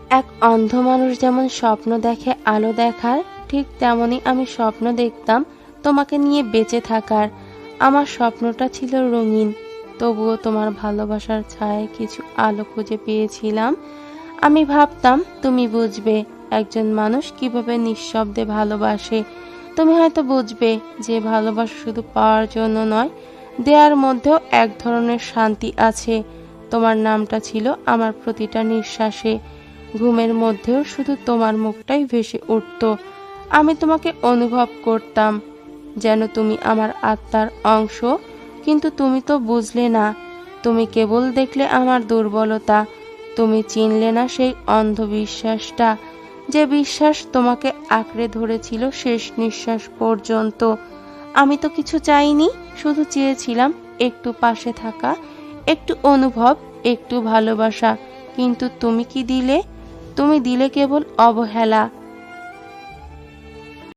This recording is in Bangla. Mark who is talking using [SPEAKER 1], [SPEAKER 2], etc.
[SPEAKER 1] এক অন্ধ মানুষ যেমন স্বপ্ন দেখে আলো দেখার, ঠিক তেমনি আমি স্বপ্ন দেখতাম তোমাকে নিয়ে বেঁচে থাকার। আমার স্বপ্নটা ছিল রঙিন, তবুও তোমার ভালোবাসার ছায়ায় কিছু আলো খুঁজে পেয়েছিলাম। আমি ভাবতাম তুমি বুঝবে একজন মানুষ কিভাবে নিঃশব্দে ভালোবাসে। তুমি হয়তো বুঝবে যে ভালোবাসা শুধু পাওয়ার জন্য নয়, দেয়ার মধ্যেও এক ধরনের শান্তি আছে। তোমার নামটা ছিল আমার প্রতিটা নিঃশ্বাসে। ঘুমের মধ্যেও শুধু তোমার মুখটাই ভেসে উঠত। আমি তোমাকে অনুভব করতাম যেন তুমি আমার আত্মার অংশ, কিন্তু তুমি তো বুঝলে না। তুমি কেবল দেখলে আমার দুর্বলতা। তুমি চিনলে না সেই অন্ধবিশ্বাসটা, যে বিশ্বাস তোমাকে আঁকড়ে ধরেছিল শেষ নিঃশ্বাস পর্যন্ত। আমি তো কিছু চাইনি, শুধু চেয়েছিলাম একটু পাশে থাকা, একটু অনুভব, একটু ভালোবাসা। কিন্তু তুমি কি দিলে? তুমি দিলে কেবল অবহেলা।